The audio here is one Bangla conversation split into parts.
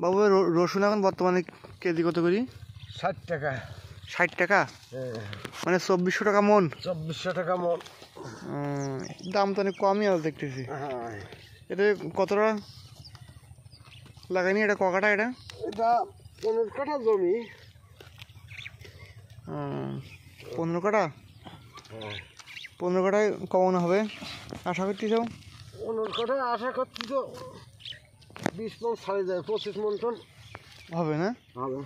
বাবু রসুন এখন বর্তমানে কেজি কত করি? 60 টাকা। 60 টাকা? মানে 2400 টাকা মন। 2400 টাকা মন। দাম তো অনেক কমই আছে দেখতেছি। এটা কতটা লাগাইনি? এটা ককাটা? এটা 15 কাঠা জমি। 15 কাঠা? 15 কাঠায় কমানো হবে আশা করছি। 15 কাঠা আশা করছি তো 20 মন ছাড়ে যায়, 25 মন টন হবে না? হবে।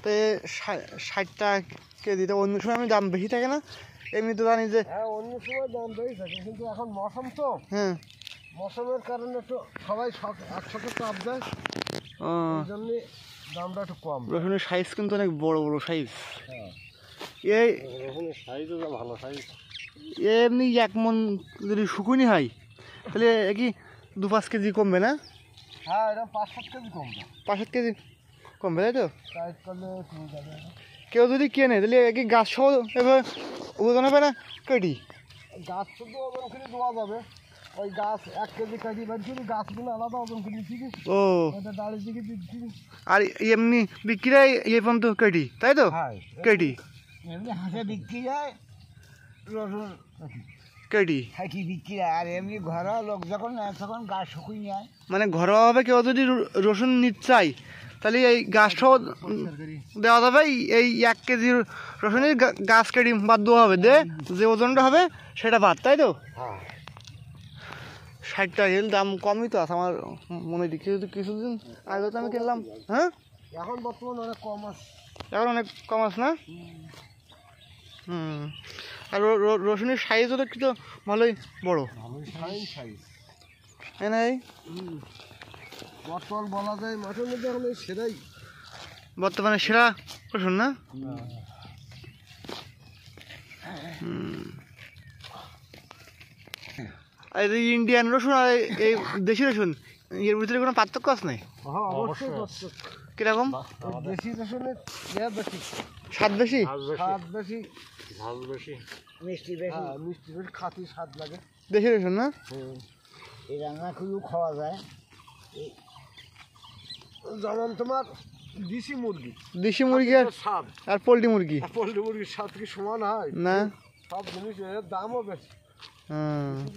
তো 60 টাকা কেজিতে অন্য সময় আমি দাম বেশি থাকে না? এমনি তো জানি যে হ্যাঁ, অন্য সময় দাম বেশি থাকে, কিন্তু এখন মৌসুম তো। হ্যাঁ, মৌসুমের কারণে একটু সবাই একসাথে চাপ দেয়, এই জন্যে দামটা একটু কম। রসুনের সাইজ কিন্তু অনেক বড় বড় সাইজ। হ্যাঁ, এই রসুনের সাইজও ভালো সাইজ। এমনি 1 মন যদি শুকুনি হয় তাহলে কি 2-5 কেজি কমবে না? হ্যাঁ, এরকম 5-7 কেজি কমবে। 5-7 কেজি কমবে, তাই তো? টাইট করলে কমে যাবে। কেউ যদি কেনে তাহলে কি গাছ সহ এবার ওজন হবে না কেটি? গাছ শুধু ওজন করে দেওয়া যাবে। ওই গাছ 1 কেজি কাটি বাদ করে গাছগুলো আলাদা ওজন করে দিচ্ছি। ও, এটা ডালের দিকে দিচ্ছি। আর এমনি বিক্রি পর্যন্ত কেটি, তাই তো? হ্যাঁ, কেটি এমনি হাঁসে বিক্রি যায়, রসুন কেটি হাঁটি বিক্রি হয়। আর এমনি ঘরোয়া লোক যখন নেয় তখন গাছ শুকুই নেয়। মানে ঘরোয়াভাবে কেউ যদি রসুন নিতে চাই তাহলে এই গাছ সহ দেওয়া যাবে। এই 1 কেজি রসুনের গাছ কেটে বাদ দেওয়া হবে, যে ওজনটা হবে সেটা বাদ, তাই তো? হ্যাঁ, 60 টাকা গেলে দাম কমই তো আছে আমার মনে হয়। কিছুদিন আগে তো আমি কিনলাম। হ্যাঁ, এখন বর্তমানে অনেক কম আছে। এখন অনেক কম আছে না? আর রসুনের সাইজও তো একটু তো ভালোই বড়। সাইজ হ্যাঁ না? বর্তমান বলা যায় মাঠের মধ্যে এখন এই সেরাই বর্তমানে সেরা রসুন না? আর এই ইন্ডিয়ান রসুন আর এই দেশি রসুন এর ভিতরে কোনো পার্থক্য আছে নাই? অবশ্যই। কিরকম? দেশি রসুনের বেশি, স্বাদ বেশি, স্বাদ বেশি, ঝাল বেশি, মিষ্টি বেশি। মিষ্টি বেশি, খাঁটি স্বাদ লাগে দেশি রসুন না? এই রান্না খুবই খাওয়া যায়। যেমন তোমার দেশি মুরগি স্বাদ আর পোলট্রি মুরগি মুরগির স্বাদ কি সমান হয় না? সব জিনিসের দামও বেশি।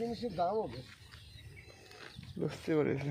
জিনিসের দামও বেশি। বুঝতে পেরেছি।